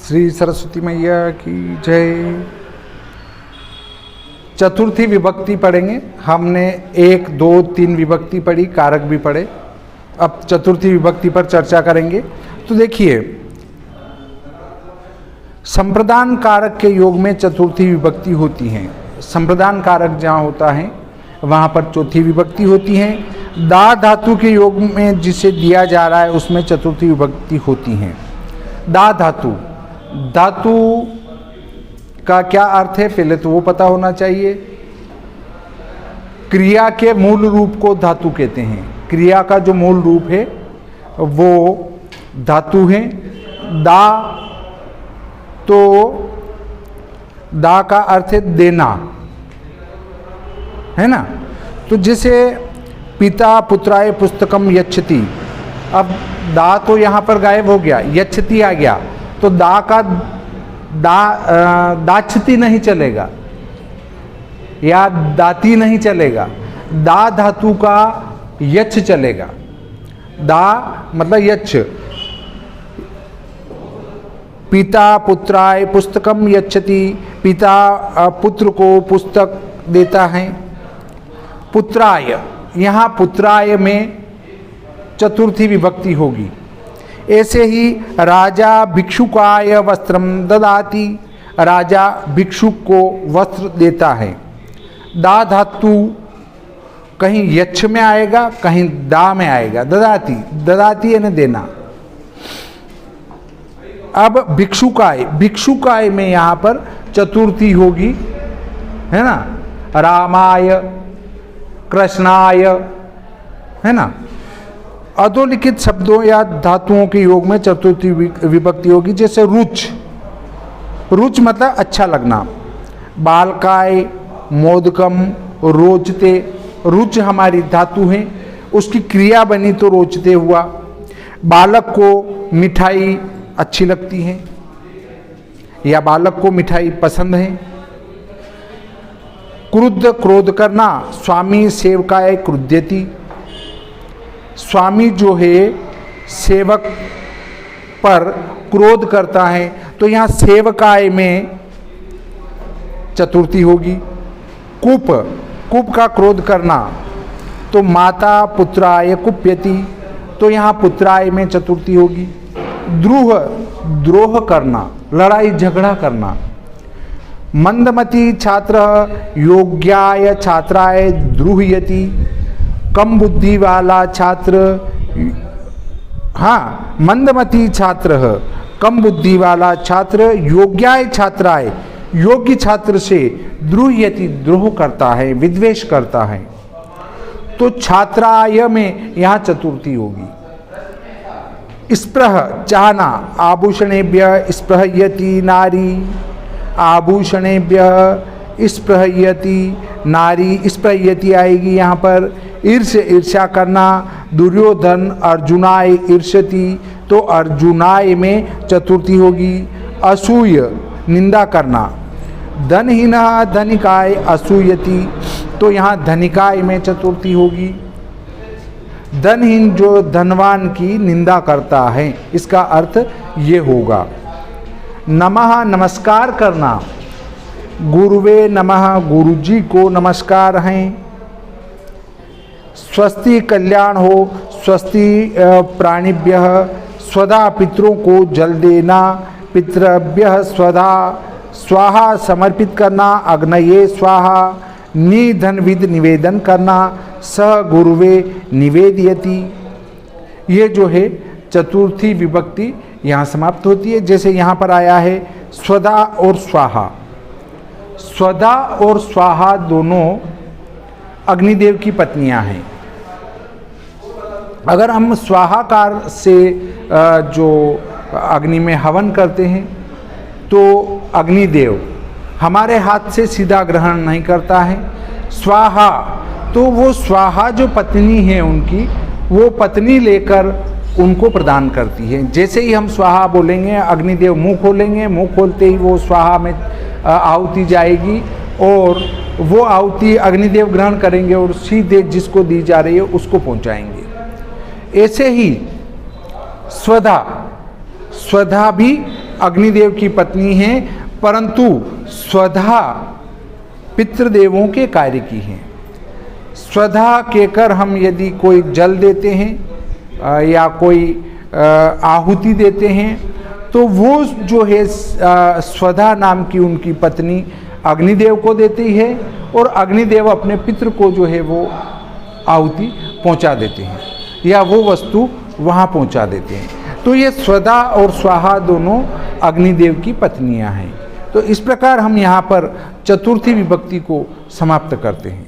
श्री सरस्वती मैया की जय। चतुर्थी विभक्ति पढ़ेंगे। हमने 1, 2, 3 विभक्ति पढ़ी, कारक भी पढ़े। अब चतुर्थी विभक्ति पर चर्चा करेंगे। तो देखिए, संप्रदान कारक के योग में चतुर्थी विभक्ति होती हैं। संप्रदान कारक जहाँ होता है वहाँ पर चौथी विभक्ति होती है। दा धातु के योग में जिसे दिया जा रहा है उसमें चतुर्थी विभक्ति होती हैं। दा धातु, धातु का क्या अर्थ है पहले तो वो पता होना चाहिए। क्रिया के मूल रूप को धातु कहते हैं। क्रिया का जो मूल रूप है वो धातु है। दा, तो दा का अर्थ है देना, है ना। तो जैसे पिता पुत्राय पुस्तकम यच्छति, अब दा तो यहाँ पर गायब हो गया, यच्छति आ गया, तो दा का दाच्छति नहीं चलेगा या दाती नहीं चलेगा, दा धातु का यच्छ चलेगा। दा मतलब यच्छ। पिता पुत्राय पुस्तकम यच्छति, पिता पुत्र को पुस्तक देता है। पुत्राय, यहाँ पुत्राय में चतुर्थी विभक्ति होगी। ऐसे ही राजा भिक्षुकाय वस्त्रम ददाति, राजा भिक्षुक को वस्त्र देता है। दा धातु कहीं यच्छ में आएगा, कहीं दा में आएगा। ददाति, ददाति यानी देना। अब भिक्षुकाय, भिक्षुकाय में यहाँ पर चतुर्थी होगी, है ना। रामाय, कृष्णाय, है ना। अधोलिखित शब्दों या धातुओं के योग में चतुर्थी विभक्ति होगी। जैसे रुच, रुच मतलब अच्छा लगना। बालकाय, मोदकम, रोचते। रुच हमारी धातु है, उसकी क्रिया बनी तो रोचते हुआ। बालक को मिठाई अच्छी लगती है या बालक को मिठाई पसंद है। क्रुद्ध, क्रोध करना। स्वामी सेवकाय क्रुध्यति, स्वामी जो है सेवक पर क्रोध करता है, तो यहाँ सेवकाय में चतुर्थी होगी। कुप, कुप का क्रोध करना, तो माता पुत्राय कुप्यति, तो यहाँ पुत्राय में चतुर्थी होगी। द्रोह, द्रोह करना, लड़ाई झगड़ा करना। मंदमती छात्र योग्याय छात्राय द्रुह्यति, कम बुद्धि वाला छात्र, हाँ, मंदमती छात्र, कम बुद्धि वाला छात्र योग्याय छात्राय, योग्य छात्र से द्रुह्यति, द्रोह करता है, विद्वेष करता है। तो छात्राय में यहाँ चतुर्थी होगी। स्पृह, चाहना। आभूषणेभ्यः स्पृहयति नारी, आभूषणेभ्यः स्पृहयति नारी, स्पृहयति आएगी यहाँ पर। ईर्ष, ईर्ष्या करना। दुर्योधन अर्जुनाय ईर्ष्यति, तो अर्जुनाय में चतुर्थी होगी। असूय, निंदा करना। धनहीनः धनिकाय असूयति, तो यहाँ धनिकाय में चतुर्थी होगी। धनहीन जो धनवान की निंदा करता है, इसका अर्थ ये होगा। नमः, नमस्कार करना। गुरुवे नमः, गुरुजी को नमस्कार हैं। स्वस्ति, कल्याण हो। स्वस्ति प्राणिभ्यः, स्वधा पितरों को जल देना। पितृभ्यः स्वधा, स्वाहा समर्पित करना। अग्नये स्वाहा, निधन विद निवेदन करना। स गुरुवे निवेदयति, ये जो है चतुर्थी विभक्ति यहाँ समाप्त होती है। जैसे यहाँ पर आया है स्वधा और स्वाहा। स्वधा और स्वाहा दोनों अग्निदेव की पत्नियां हैं। अगर हम स्वाहाकार से जो अग्नि में हवन करते हैं तो अग्निदेव हमारे हाथ से सीधा ग्रहण नहीं करता है। स्वाहा, तो वो स्वाहा जो पत्नी है उनकी, वो पत्नी लेकर उनको प्रदान करती है। जैसे ही हम स्वाहा बोलेंगे, अग्निदेव मुंह खोलेंगे, मुंह खोलते ही वो स्वाहा में आहुति जाएगी और वो आहुति अग्निदेव ग्रहण करेंगे और सीधे जिसको दी जा रही है उसको पहुंचाएंगे। ऐसे ही स्वधा, स्वधा भी अग्निदेव की पत्नी हैं, परंतु स्वधा पितृदेवों के कार्य की हैं। स्वधा कहकर हम यदि कोई जल देते हैं या कोई आहुति देते हैं तो वो जो है स्वधा नाम की उनकी पत्नी अग्निदेव को देती है और अग्निदेव अपने पितृ को जो है वो आहुति पहुंचा देते हैं या वो वस्तु वहाँ पहुंचा देते हैं। तो ये स्वधा और स्वाहा दोनों अग्निदेव की पत्नियां हैं। तो इस प्रकार हम यहाँ पर चतुर्थी विभक्ति को समाप्त करते हैं।